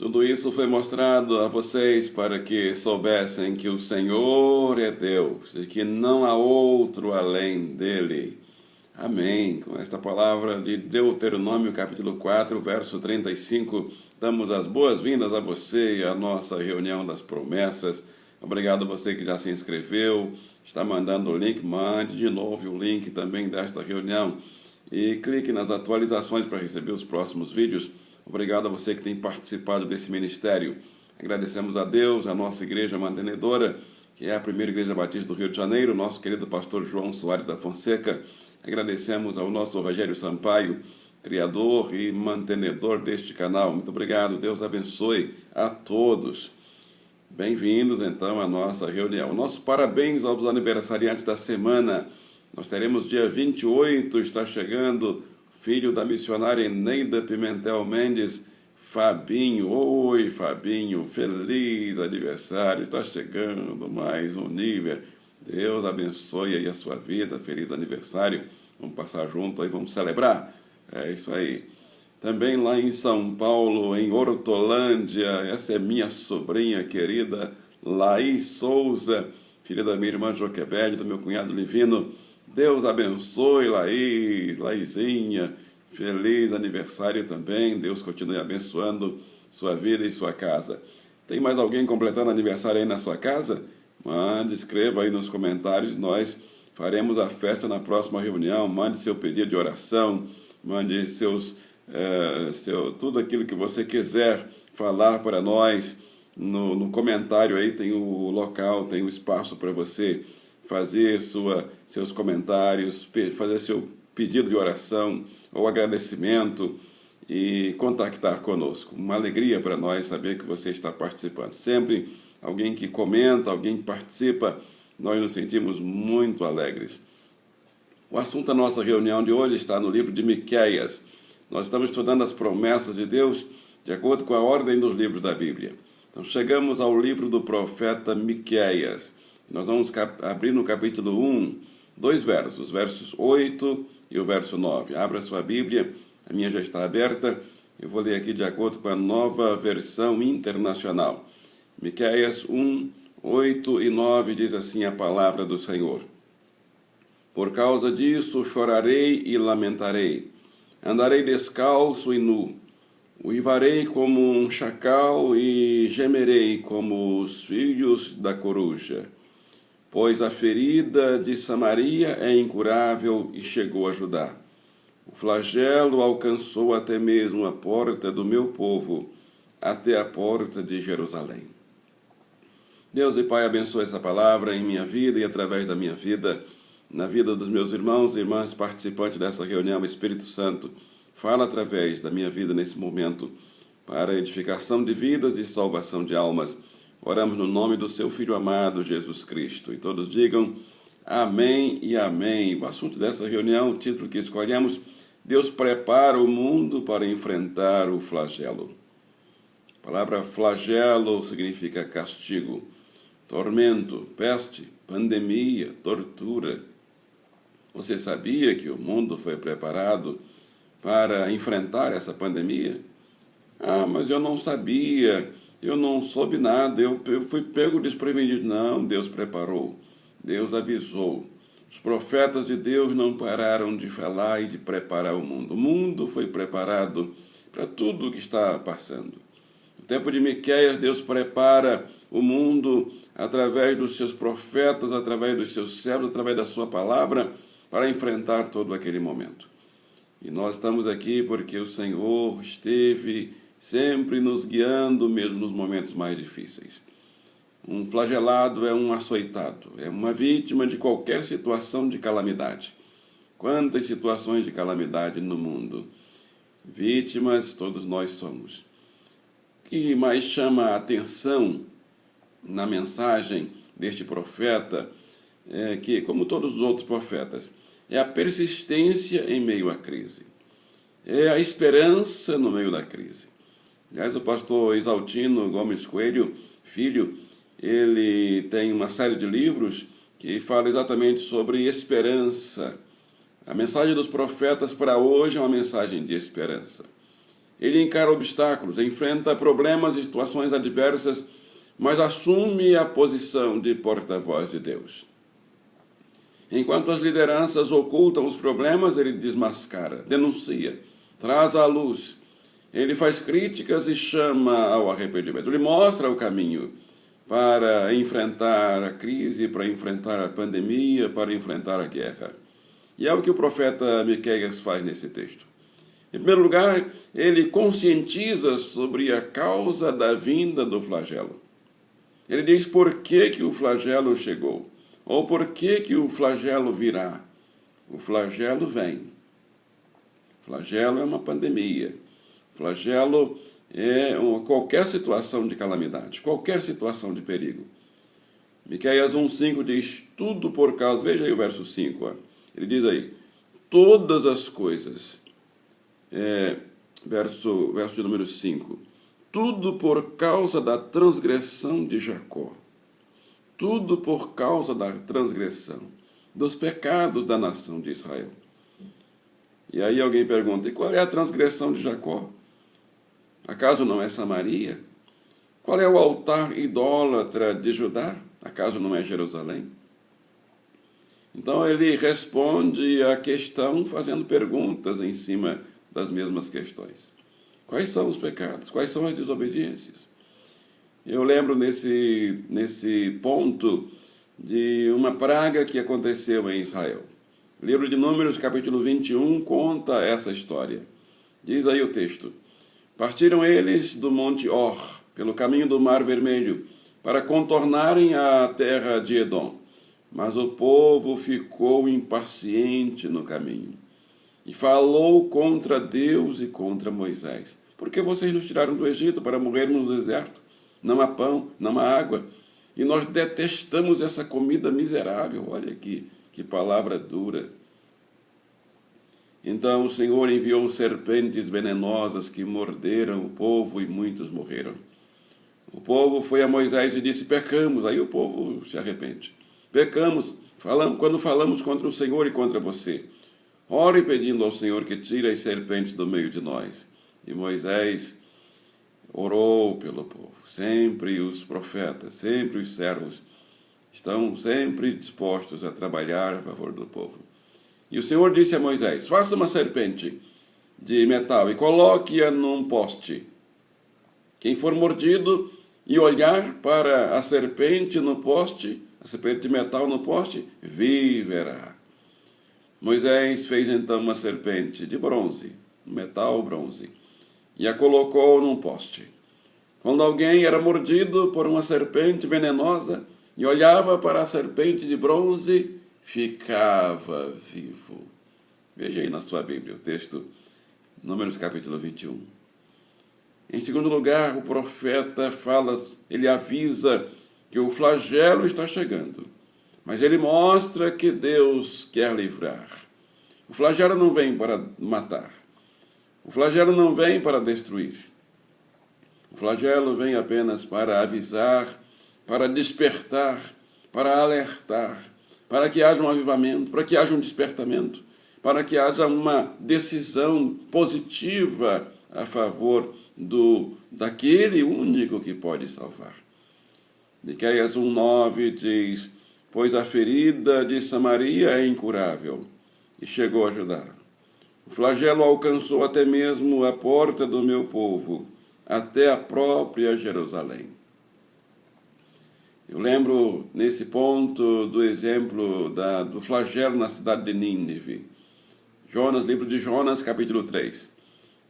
Tudo isso foi mostrado a vocês para que soubessem que o Senhor é Deus e que não há outro além dele. Amém. Com esta palavra de Deuteronômio, capítulo 4, verso 35, damos as boas-vindas a você e à nossa reunião das promessas. Obrigado a você que já se inscreveu, está mandando o link, mande de novo o link também desta reunião e clique nas atualizações para receber os próximos vídeos. Obrigado a você que tem participado desse ministério. Agradecemos a Deus, a nossa igreja mantenedora, que é a primeira igreja batista do Rio de Janeiro, nosso querido pastor João Soares da Fonseca. Agradecemos ao nosso Rogério Sampaio, criador e mantenedor deste canal. Muito obrigado, Deus abençoe a todos. Bem-vindos, então, à nossa reunião. Nossos parabéns aos aniversariantes da semana. Nós teremos dia 28, está chegando, filho da missionária Eneida Pimentel Mendes, Fabinho. Oi, Fabinho, feliz aniversário, está chegando mais um nível. Deus abençoe aí a sua vida, feliz aniversário. Vamos passar junto aí, vamos celebrar. É isso aí. Também lá em São Paulo, em Hortolândia, essa é minha sobrinha querida, Laís Souza, filha da minha irmã Joquebede, do meu cunhado Livino. Deus abençoe, Laís, Laizinha, feliz aniversário também. Deus continue abençoando sua vida e sua casa. Tem mais alguém completando aniversário aí na sua casa? Mande, escreva aí nos comentários, nós faremos a festa na próxima reunião. Mande seu pedido de oração, mande tudo aquilo que você quiser falar para nós. No comentário aí tem o local, tem o espaço para você fazer seus comentários, fazer seu pedido de oração ou agradecimento e contactar conosco. Uma alegria para nós saber que você está participando. Sempre alguém que comenta, alguém que participa, nós nos sentimos muito alegres. O assunto da nossa reunião de hoje está no livro de Miqueias. Nós estamos estudando as promessas de Deus de acordo com a ordem dos livros da Bíblia. Então chegamos ao livro do profeta Miqueias. Nós vamos abrir no capítulo 1, dois versos, os versos 8 e o verso 9. Abra sua Bíblia, a minha já está aberta. Eu vou ler aqui de acordo com a Nova Versão Internacional. Miqueias 1, 8 e 9 diz assim a palavra do Senhor. Por causa disso chorarei e lamentarei, andarei descalço e nu, uivarei como um chacal e gemerei como os filhos da coruja. Pois a ferida de Samaria é incurável e chegou a Judá. O flagelo alcançou até mesmo a porta do meu povo, até a porta de Jerusalém. Deus e Pai, abençoe essa palavra em minha vida e através da minha vida, na vida dos meus irmãos e irmãs participantes dessa reunião. Espírito Santo, fala através da minha vida nesse momento, para edificação de vidas e salvação de almas. Oramos no nome do seu Filho amado, Jesus Cristo. E todos digam amém e amém. O assunto dessa reunião, o título que escolhemos, Deus prepara o mundo para enfrentar o flagelo. A palavra flagelo significa castigo, tormento, peste, pandemia, tortura. Você sabia que o mundo foi preparado para enfrentar essa pandemia? Ah, mas eu não sabia, eu não soube nada, eu fui pego desprevenido. Não, Deus preparou, Deus avisou. Os profetas de Deus não pararam de falar e de preparar o mundo. O mundo foi preparado para tudo o que está passando. No tempo de Miqueias, Deus prepara o mundo através dos seus profetas, através dos seus servos, através da sua palavra, para enfrentar todo aquele momento. E nós estamos aqui porque o Senhor esteve sempre nos guiando, mesmo nos momentos mais difíceis. Um flagelado é um açoitado, é uma vítima de qualquer situação de calamidade. Quantas situações de calamidade no mundo? Vítimas todos nós somos. O que mais chama a atenção na mensagem deste profeta é que, como todos os outros profetas, é a persistência em meio à crise. É a esperança no meio da crise. Aliás, o pastor Isaltino Gomes Coelho, filho, ele tem uma série de livros que fala exatamente sobre esperança. A mensagem dos profetas para hoje é uma mensagem de esperança. Ele encara obstáculos, enfrenta problemas e situações adversas, mas assume a posição de porta-voz de Deus. Enquanto as lideranças ocultam os problemas, ele desmascara, denuncia, traz à luz. Ele faz críticas e chama ao arrependimento. Ele mostra o caminho para enfrentar a crise, para enfrentar a pandemia, para enfrentar a guerra. E é o que o profeta Miqueias faz nesse texto. Em primeiro lugar, ele conscientiza sobre a causa da vinda do flagelo. Ele diz por que o flagelo chegou, ou por que o flagelo virá. O flagelo vem. O flagelo é uma pandemia. O flagelo é qualquer situação de calamidade, qualquer situação de perigo. Miqueias 1,5 diz, tudo por causa, veja aí o verso 5, ele diz aí, todas as coisas, verso de número 5, tudo por causa da transgressão de Jacó, tudo por causa da transgressão, dos pecados da nação de Israel. E aí alguém pergunta, e qual é a transgressão de Jacó? Acaso não é Samaria? Qual é o altar idólatra de Judá? Acaso não é Jerusalém? Então ele responde a questão fazendo perguntas em cima das mesmas questões. Quais são os pecados? Quais são as desobediências? Eu lembro nesse ponto de uma praga que aconteceu em Israel. O livro de Números, capítulo 21, conta essa história. Diz aí o texto. Partiram eles do monte Or, pelo caminho do Mar Vermelho, para contornarem a terra de Edom. Mas o povo ficou impaciente no caminho e falou contra Deus e contra Moisés. Por que vocês nos tiraram do Egito para morrermos no deserto? Não há pão, não há água. E nós detestamos essa comida miserável. Olha que palavra dura. Então o Senhor enviou serpentes venenosas que morderam o povo e muitos morreram. O povo foi a Moisés e disse, pecamos. Aí o povo se arrepende. Pecamos, quando falamos contra o Senhor e contra você. Ore pedindo ao Senhor que tire as serpentes do meio de nós. E Moisés orou pelo povo. Sempre os profetas, sempre os servos estão sempre dispostos a trabalhar a favor do povo. E o Senhor disse a Moisés, faça uma serpente de metal e coloque-a num poste. Quem for mordido e olhar para a serpente no poste, a serpente de metal no poste, viverá. Moisés fez então uma serpente de bronze, metal bronze, e a colocou num poste. Quando alguém era mordido por uma serpente venenosa e olhava para a serpente de bronze, ficava vivo. Veja aí na sua Bíblia o texto, Números capítulo 21. Em segundo lugar, o profeta fala, ele avisa que o flagelo está chegando, mas ele mostra que Deus quer livrar. O flagelo não vem para matar, o flagelo não vem para destruir, o flagelo vem apenas para avisar, para despertar, para alertar, para que haja um avivamento, para que haja um despertamento, para que haja uma decisão positiva a favor daquele único que pode salvar. Miqueias 1,9 diz, pois a ferida de Samaria é incurável, e chegou a Judá. O flagelo alcançou até mesmo a porta do meu povo, até a própria Jerusalém. Eu lembro, nesse ponto, do exemplo do flagelo na cidade de Nínive. Livro de Jonas, capítulo 3.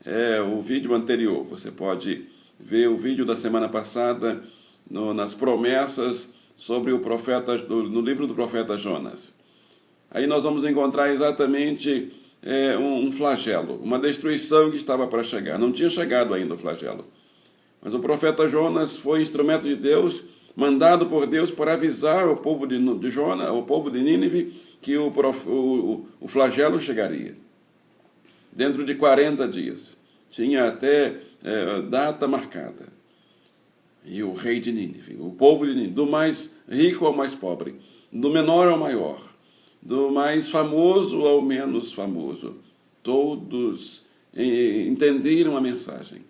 É o vídeo anterior. Você pode ver o vídeo da semana passada nas promessas sobre o profeta, no livro do profeta Jonas. Aí nós vamos encontrar exatamente um flagelo, uma destruição que estava para chegar. Não tinha chegado ainda o flagelo. Mas o profeta Jonas foi instrumento de Deus, mandado por Deus para avisar o povo de Jonas, o povo de Nínive, que o flagelo chegaria. Dentro de 40 dias. Tinha até data marcada. E o rei de Nínive, o povo de Nínive, do mais rico ao mais pobre, do menor ao maior, do mais famoso ao menos famoso, todos entenderam a mensagem,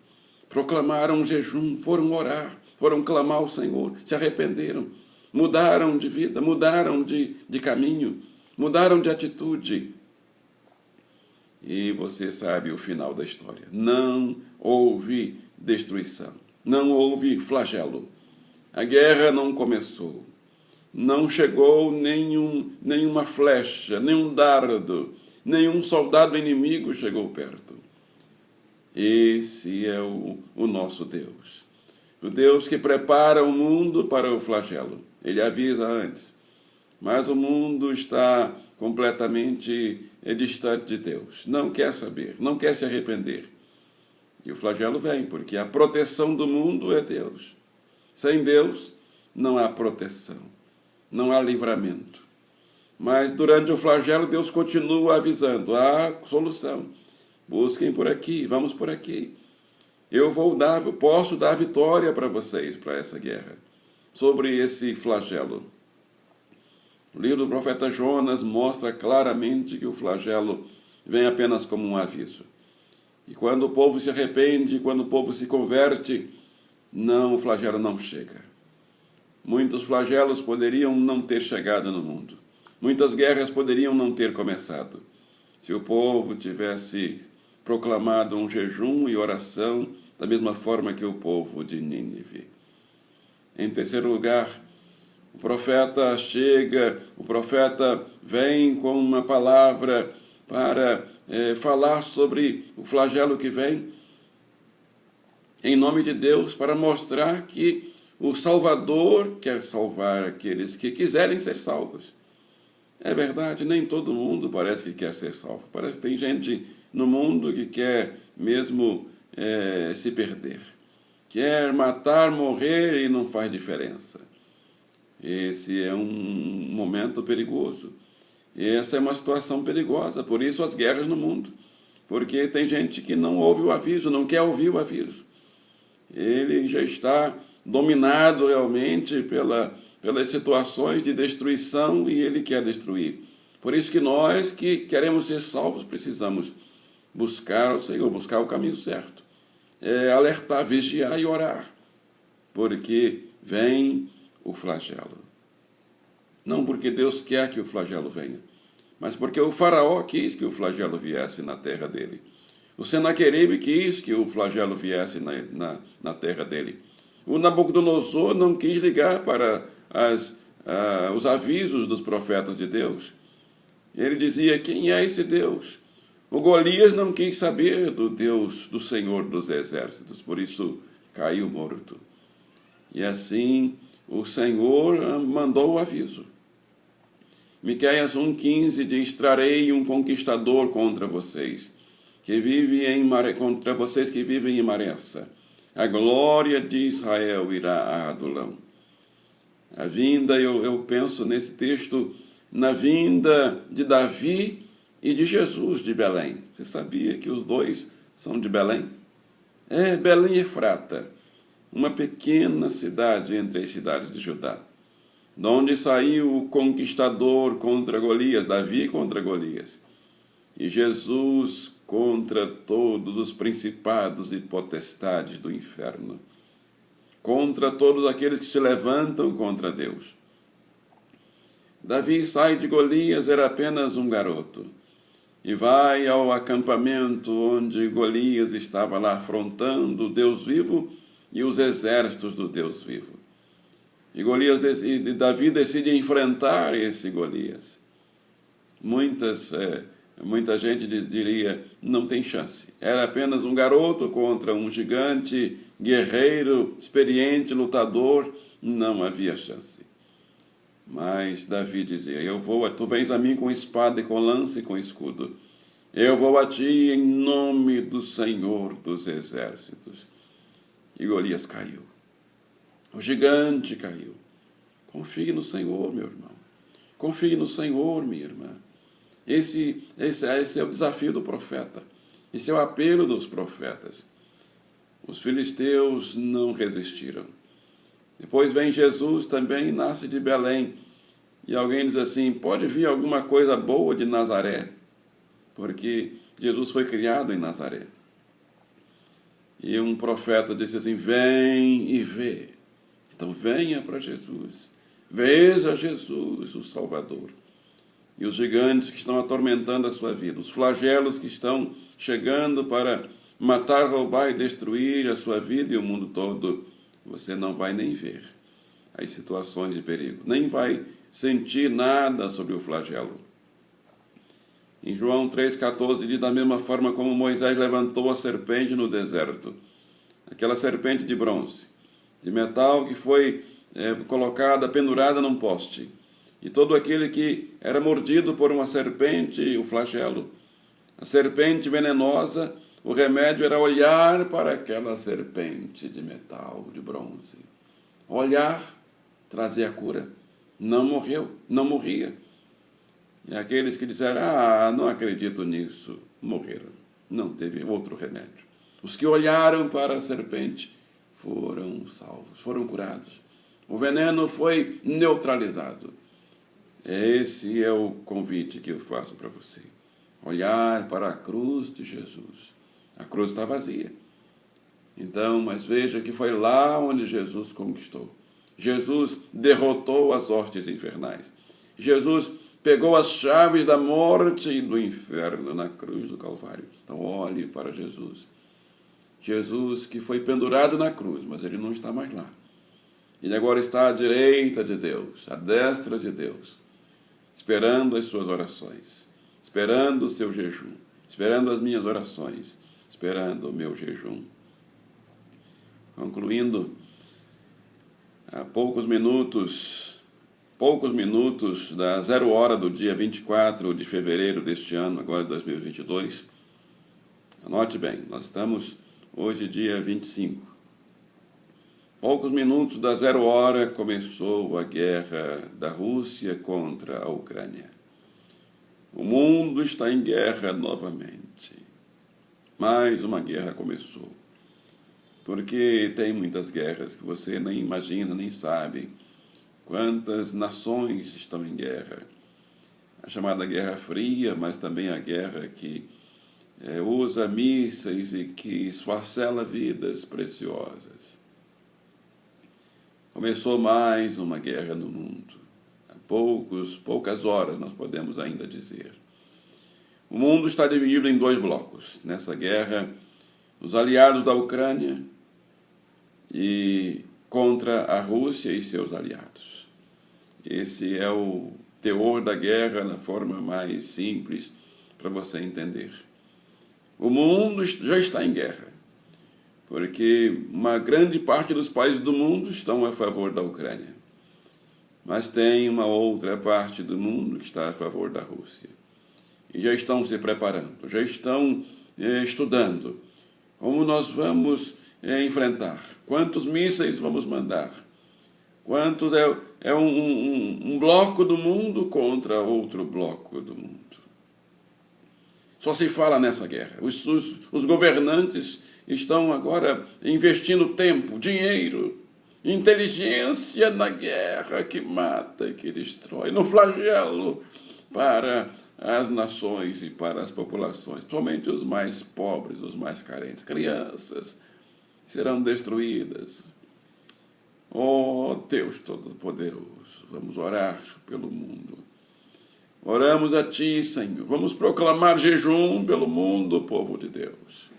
proclamaram um jejum, foram orar, foram clamar ao Senhor, se arrependeram, mudaram de vida, mudaram de caminho, mudaram de atitude. E você sabe o final da história. Não houve destruição, não houve flagelo. A guerra não começou, não chegou nenhuma flecha, nenhum dardo, nenhum soldado inimigo chegou perto. Esse é o nosso Deus. O Deus que prepara o mundo para o flagelo. Ele avisa antes. Mas o mundo está completamente distante de Deus. Não quer saber, não quer se arrepender. E o flagelo vem, porque a proteção do mundo é Deus. Sem Deus não há proteção, não há livramento. Mas durante o flagelo Deus continua avisando, há solução. Busquem por aqui, vamos por aqui. Eu posso dar vitória para vocês, para essa guerra, sobre esse flagelo. O livro do profeta Jonas mostra claramente que o flagelo vem apenas como um aviso. E quando o povo se arrepende, quando o povo se converte, o flagelo não chega. Muitos flagelos poderiam não ter chegado no mundo. Muitas guerras poderiam não ter começado. Se o povo tivesse proclamado um jejum e oração da mesma forma que o povo de Nínive. Em terceiro lugar, o profeta chega, o profeta vem com uma palavra para falar sobre o flagelo que vem, em nome de Deus, para mostrar que o Salvador quer salvar aqueles que quiserem ser salvos. É verdade, nem todo mundo parece que quer ser salvo. Parece que tem gente no mundo que quer mesmo se perder. Quer matar, morrer e não faz diferença. Esse é um momento perigoso. E essa é uma situação perigosa, por isso as guerras no mundo. Porque tem gente que não ouve o aviso, não quer ouvir o aviso. Ele já está dominado realmente pelas situações de destruição e ele quer destruir. Por isso que nós que queremos ser salvos precisamos buscar o Senhor, buscar o caminho certo. Alertar, vigiar e orar, porque vem o flagelo. Não porque Deus quer que o flagelo venha, mas porque o faraó quis que o flagelo viesse na terra dele. O Senaqueribe quis que o flagelo viesse na terra dele. O Nabucodonosor não quis ligar para os avisos dos profetas de Deus. Ele dizia, quem é esse Deus? O Golias não quis saber do Deus, do Senhor dos exércitos, por isso caiu morto. E assim o Senhor mandou o aviso. Miqueias 1,15 diz, trarei um conquistador contra vocês, contra vocês que vivem em Maressa. A glória de Israel irá a Adulão. A vinda, eu penso nesse texto, na vinda de Davi e de Jesus de Belém. Você sabia que os dois são de Belém? Belém Efrata, uma pequena cidade entre as cidades de Judá, de onde saiu o conquistador contra Golias, Davi contra Golias, e Jesus contra todos os principados e potestades do inferno, contra todos aqueles que se levantam contra Deus. Davi sai de Golias, era apenas um garoto, e vai ao acampamento onde Golias estava lá afrontando o Deus vivo e os exércitos do Deus vivo. E Davi decide enfrentar esse Golias. Muita gente diria, não tem chance. Era apenas um garoto contra um gigante, guerreiro, experiente, lutador. Não havia chance. Mas Davi dizia, tu vens a mim com espada e com lança e com escudo. Eu vou a ti em nome do Senhor dos exércitos. E Golias caiu. O gigante caiu. Confie no Senhor, meu irmão. Confie no Senhor, minha irmã. Esse é o desafio do profeta. Esse é o apelo dos profetas. Os filisteus não resistiram. Depois vem Jesus também, nasce de Belém. E alguém diz assim, pode vir alguma coisa boa de Nazaré? Porque Jesus foi criado em Nazaré. E um profeta disse assim: vem e vê. Então venha para Jesus. Veja Jesus, o Salvador. E os gigantes que estão atormentando a sua vida, os flagelos que estão chegando para matar, roubar e destruir a sua vida e o mundo todo, você não vai nem ver as situações de perigo, nem vai sentir nada sobre o flagelo. Em João 3,14 diz: da mesma forma como Moisés levantou a serpente no deserto, aquela serpente de bronze, de metal que foi colocada, pendurada num poste, e todo aquele que era mordido por uma serpente, o flagelo, a serpente venenosa, o remédio era olhar para aquela serpente de metal, de bronze. Olhar trazia a cura. Não morreu, não morria. E aqueles que disseram: não acredito nisso, morreram. Não teve outro remédio. Os que olharam para a serpente foram salvos, foram curados. O veneno foi neutralizado. Esse é o convite que eu faço para você. Olhar para a cruz de Jesus. A cruz está vazia. Então, mas veja que foi lá onde Jesus conquistou. Jesus derrotou as hostes infernais. Jesus pegou as chaves da morte e do inferno na cruz do Calvário. Então, olhe para Jesus. Jesus que foi pendurado na cruz, mas ele não está mais lá. Ele agora está à direita de Deus, à destra de Deus, esperando as suas orações, esperando o seu jejum, esperando as minhas orações, esperando o meu jejum. Concluindo, há poucos minutos da 0 hora do dia 24 de fevereiro deste ano, agora de 2022, anote bem, nós estamos hoje dia 25. Poucos minutos da 0 hora começou a guerra da Rússia contra a Ucrânia. O mundo está em guerra novamente. Mais uma guerra começou. Porque tem muitas guerras que você nem imagina, nem sabe quantas nações estão em guerra. A chamada Guerra Fria, mas também a guerra que usa mísseis e que esfarcela vidas preciosas. Começou mais uma guerra no mundo. Há poucas horas nós podemos ainda dizer. O mundo está dividido em 2 blocos. Nessa guerra, os aliados da Ucrânia e contra a Rússia e seus aliados. Esse é o teor da guerra na forma mais simples para você entender. O mundo já está em guerra, porque uma grande parte dos países do mundo estão a favor da Ucrânia. Mas tem uma outra parte do mundo que está a favor da Rússia. E já estão se preparando, já estão estudando como nós vamos enfrentar, quantos mísseis vamos mandar, quantos é um bloco do mundo contra outro bloco do mundo. Só se fala nessa guerra. Os governantes estão agora investindo tempo, dinheiro, inteligência na guerra que mata e que destrói, no flagelo para as nações e para as populações, somente os mais pobres, os mais carentes, crianças serão destruídas. Oh, Deus Todo-Poderoso, vamos orar pelo mundo. Oramos a Ti, Senhor. Vamos proclamar jejum pelo mundo, povo de Deus.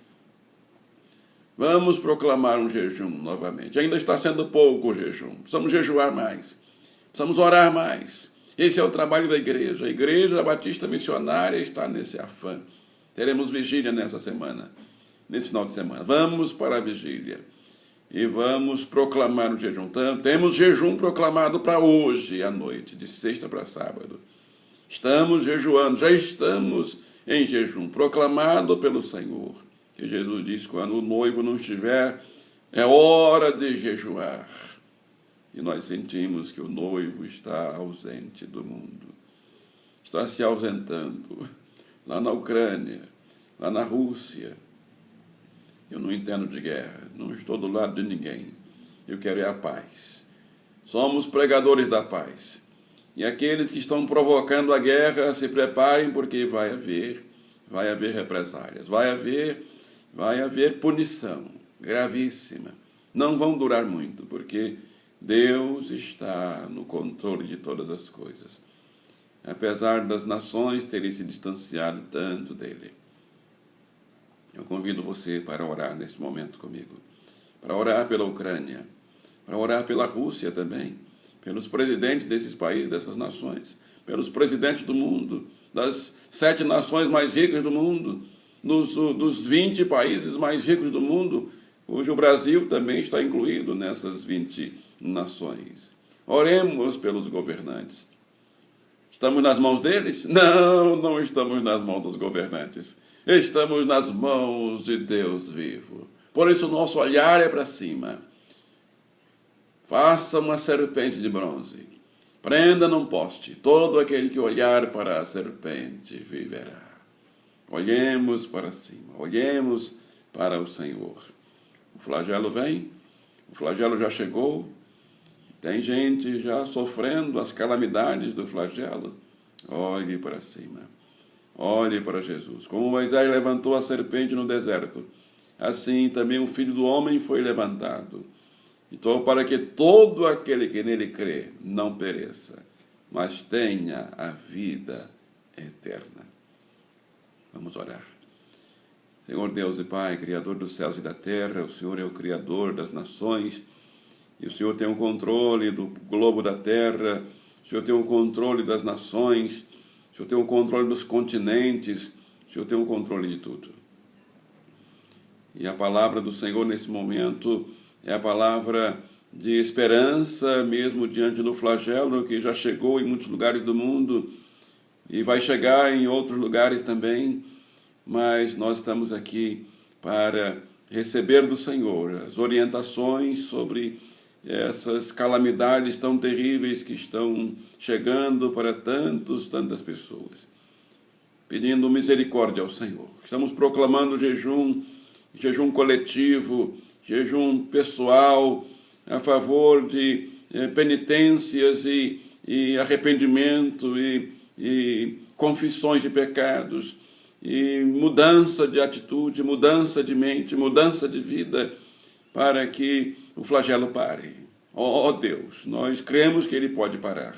Vamos proclamar um jejum novamente. Ainda está sendo pouco o jejum. Precisamos jejuar mais. Precisamos orar mais. Esse é o trabalho da igreja. A Igreja Batista Missionária está nesse afã. Teremos vigília nessa semana, nesse final de semana. Vamos para a vigília e vamos proclamar o jejum. Temos jejum proclamado para hoje à noite, de sexta para sábado. Estamos jejuando, já estamos em jejum, proclamado pelo Senhor. Que Jesus diz: quando o noivo não estiver, é hora de jejuar. E nós sentimos que o noivo está ausente do mundo. Está se ausentando lá na Ucrânia, lá na Rússia. Eu não entendo de guerra, não estou do lado de ninguém. Eu quero a paz. Somos pregadores da paz. E aqueles que estão provocando a guerra, se preparem, porque vai haver vai haver represálias, vai haver punição gravíssima. Não vão durar muito, porque Deus está no controle de todas as coisas, apesar das nações terem se distanciado tanto dele. Eu convido você para orar neste momento comigo, para orar pela Ucrânia, para orar pela Rússia também, pelos presidentes desses países, dessas nações, pelos presidentes do mundo, das 7 nações mais ricas do mundo, dos 20 países mais ricos do mundo, cujo Brasil também está incluído nessas 20 nações. Oremos pelos governantes. Estamos nas mãos deles? Não, não estamos nas mãos dos governantes. Estamos nas mãos de Deus vivo. Por isso, o nosso olhar é para cima. Faça uma serpente de bronze. Prenda num poste. Todo aquele que olhar para a serpente viverá. Olhemos para cima. Olhemos para o Senhor. O flagelo vem. O flagelo já chegou. Tem gente já sofrendo as calamidades do flagelo. Olhe para cima. Olhe para Jesus. Como Moisés levantou a serpente no deserto, assim também o Filho do Homem foi levantado. Então, para que todo aquele que nele crê não pereça, mas tenha a vida eterna. Vamos orar. Senhor Deus e Pai, Criador dos céus e da terra, o Senhor é o Criador das nações, e o Senhor tem o controle do globo da terra, o Senhor tem o controle das nações, o Senhor tem o controle dos continentes, o Senhor tem o controle de tudo. E a palavra do Senhor nesse momento é a palavra de esperança, mesmo diante do flagelo que já chegou em muitos lugares do mundo e vai chegar em outros lugares também, mas nós estamos aqui para receber do Senhor as orientações sobre essas calamidades tão terríveis que estão chegando para tantas pessoas, pedindo misericórdia ao Senhor. Estamos proclamando jejum coletivo, jejum pessoal, a favor de penitências e arrependimento e confissões de pecados, e mudança de atitude, mudança de mente, mudança de vida, para que o flagelo pare. Ó Deus, nós cremos que ele pode parar.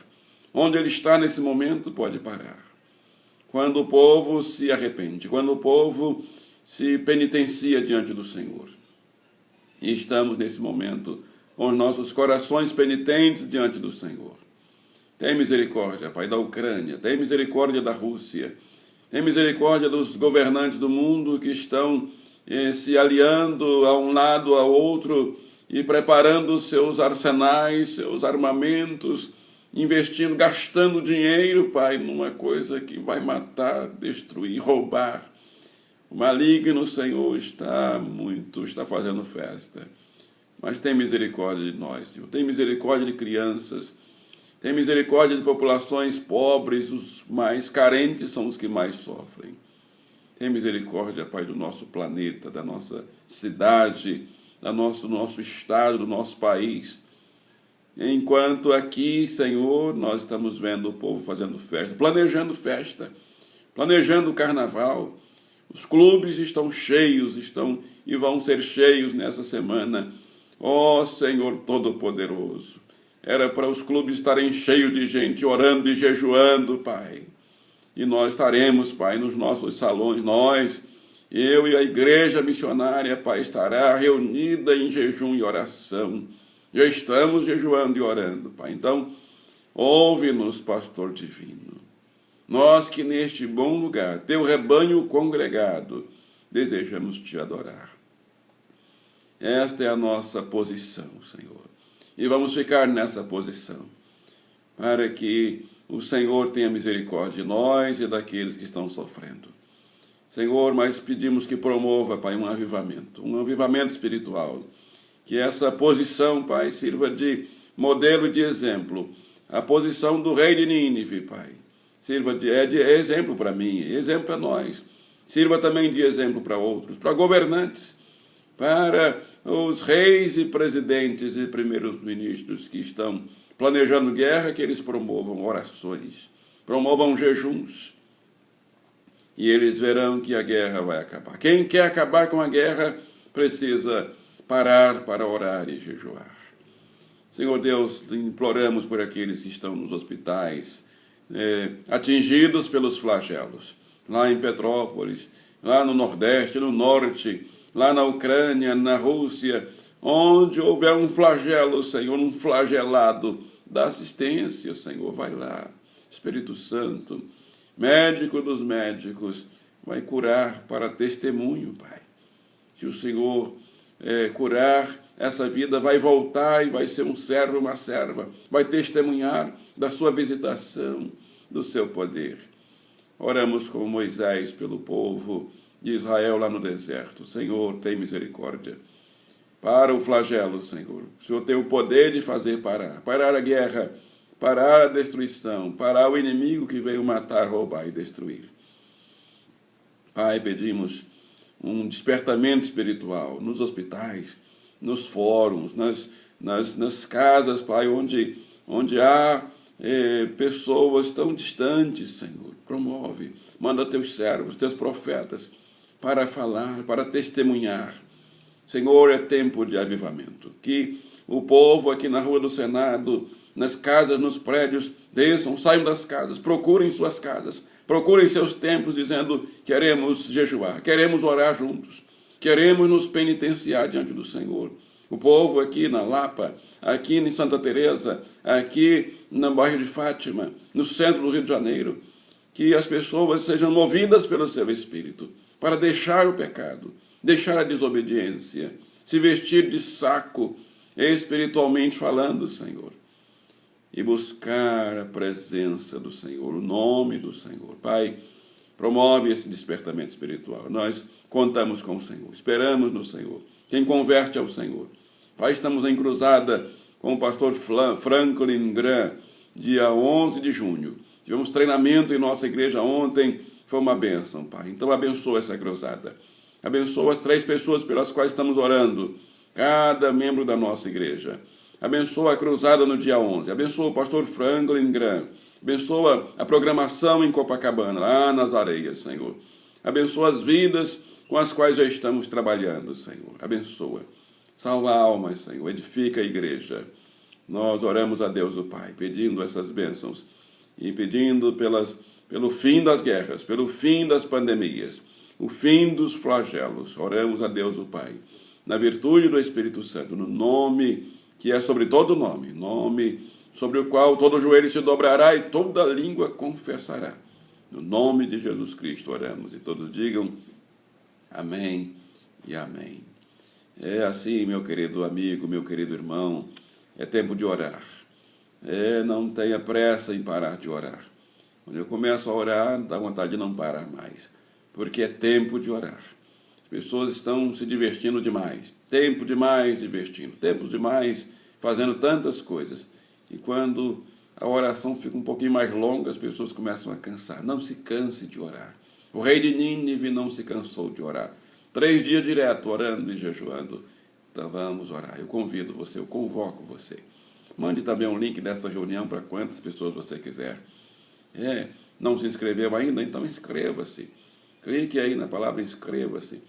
Onde ele está nesse momento, pode parar. Quando o povo se arrepende, quando o povo se penitencia diante do Senhor. E estamos nesse momento com os nossos corações penitentes diante do Senhor. Tem misericórdia, Pai, da Ucrânia, tem misericórdia da Rússia, tem misericórdia dos governantes do mundo que estão se aliando a um lado, ao outro, e preparando seus arsenais, seus armamentos, investindo, gastando dinheiro, Pai, numa coisa que vai matar, destruir, roubar. O maligno, Senhor, está fazendo festa. Mas tem misericórdia de nós, Senhor. Tem misericórdia de crianças. Tem misericórdia de populações pobres. Os mais carentes são os que mais sofrem. Tem misericórdia, Pai, do nosso planeta, da nossa cidade, do nosso estado, do nosso país. Enquanto aqui, Senhor, nós estamos vendo o povo fazendo festa, planejando o carnaval. Os clubes estão cheios, e vão ser cheios nessa semana. Ó Senhor Todo-Poderoso, era para os clubes estarem cheios de gente, orando e jejuando, Pai. E nós estaremos, Pai, nos nossos salões, eu e a igreja missionária, Pai, estará reunida em jejum e oração. Já estamos jejuando e orando, Pai. Então, ouve-nos, pastor divino. Nós que neste bom lugar, teu rebanho congregado, desejamos te adorar. Esta é a nossa posição, Senhor. E vamos ficar nessa posição, para que o Senhor tenha misericórdia de nós e daqueles que estão sofrendo. Senhor, mas pedimos que promova, Pai, um avivamento espiritual. Que essa posição, Pai, sirva de modelo e de exemplo. A posição do rei de Nínive, Pai, sirva de exemplo para mim, exemplo para nós. Sirva também de exemplo para outros, para governantes, para os reis e presidentes e primeiros ministros que estão planejando guerra, que eles promovam orações, promovam jejuns. e eles verão que a guerra vai acabar. Quem quer acabar com a guerra precisa parar para orar e jejuar. Senhor Deus, imploramos por aqueles que estão nos hospitais, atingidos pelos flagelos, lá em Petrópolis, lá no Nordeste, no Norte, lá na Ucrânia, na Rússia, onde houver um flagelo, Senhor, um flagelado, dá assistência, Senhor, vai lá. Espírito Santo, médico dos médicos, vai curar para testemunho, Pai. Se o Senhor curar, essa vida vai voltar e vai ser um servo, uma serva, vai testemunhar da sua visitação, do seu poder. Oramos como Moisés pelo povo de Israel lá no deserto. Senhor, tem misericórdia. Para o flagelo, Senhor. O Senhor tem o poder de fazer parar a guerra, parar a destruição, parar o inimigo que veio matar, roubar e destruir. Pai, pedimos um despertamento espiritual nos hospitais, nos fóruns, nas casas, Pai, onde há pessoas tão distantes, Senhor. Promove, manda teus servos, teus profetas, para falar, para testemunhar. Senhor, é tempo de avivamento. Que o povo aqui na Rua do Senado, nas casas, nos prédios, desçam, saiam das casas, procurem suas casas, procurem seus templos, dizendo: queremos jejuar, queremos orar juntos, queremos nos penitenciar diante do Senhor. O povo aqui na Lapa, aqui em Santa Teresa, aqui no bairro de Fátima, no centro do Rio de Janeiro, que as pessoas sejam movidas pelo seu Espírito, para deixar o pecado, deixar a desobediência, se vestir de saco, espiritualmente falando, Senhor, e buscar a presença do Senhor, o nome do Senhor. Pai, promove esse despertamento espiritual. Nós contamos com o Senhor, esperamos no Senhor. Quem converte ao Senhor. Pai, estamos em cruzada com o pastor Franklin Graham, dia 11 de junho. Tivemos treinamento em nossa igreja ontem, foi uma bênção, Pai. Então abençoa essa cruzada. Abençoa as 3 pessoas pelas quais estamos orando, cada membro da nossa igreja. Abençoa a cruzada no dia 11. Abençoa o pastor Franklin Graham. Abençoa a programação em Copacabana, lá nas areias, Senhor. Abençoa as vidas com as quais já estamos trabalhando, Senhor. Abençoa. Salva almas, Senhor. Edifica a igreja. Nós oramos a Deus o Pai, pedindo essas bênçãos e pedindo pelo fim das guerras, pelo fim das pandemias, o fim dos flagelos. Oramos a Deus o Pai, na virtude do Espírito Santo, no nome que é sobre todo nome, nome sobre o qual todo joelho se dobrará e toda língua confessará. No nome de Jesus Cristo oramos, e todos digam amém e amém. É assim, meu querido amigo, meu querido irmão, é tempo de orar. Não tenha pressa em parar de orar. Quando eu começo a orar, dá vontade de não parar mais, porque é tempo de orar. As pessoas estão se divertindo demais, tempo demais divertindo, tempo demais fazendo tantas coisas. E quando a oração fica um pouquinho mais longa, as pessoas começam a cansar. Não se canse de orar. O rei de Nínive não se cansou de orar. 3 dias direto, orando e jejuando. Então vamos orar. Eu convido você, eu convoco você. Mande também um link dessa reunião para quantas pessoas você quiser. Não se inscreveu ainda? Então inscreva-se. Clique aí na palavra inscreva-se.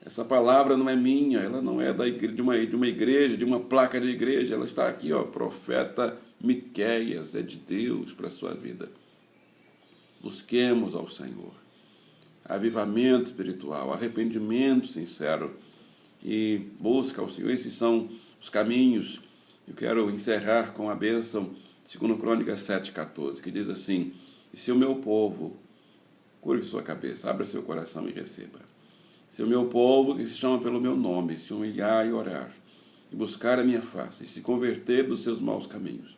Essa palavra não é minha, ela não é de uma igreja, de uma placa de igreja. Ela está aqui, profeta Miqueias, é de Deus para a sua vida. Busquemos ao Senhor. Avivamento espiritual, arrependimento sincero e busca ao Senhor. Esses são os caminhos. Eu quero encerrar com a bênção, segundo Crônicas 7,14, que diz assim: e se o meu povo, curve sua cabeça, abra seu coração e receba. Se o meu povo, que se chama pelo meu nome, se humilhar e orar, e buscar a minha face, e se converter dos seus maus caminhos,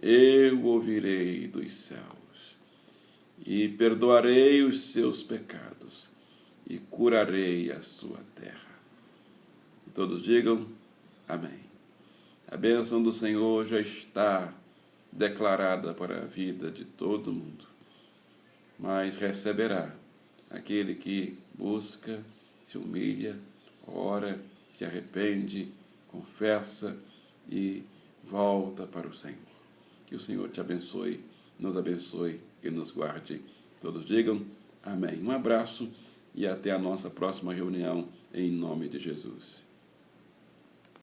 eu ouvirei dos céus, e perdoarei os seus pecados, e curarei a sua terra. E todos digam amém. A bênção do Senhor já está declarada para a vida de todo mundo, mas receberá aquele que busca, se humilha, ora, se arrepende, confessa e volta para o Senhor. Que o Senhor te abençoe, nos abençoe e nos guarde. Todos digam Amém. Um abraço e até a nossa próxima reunião, em nome de Jesus.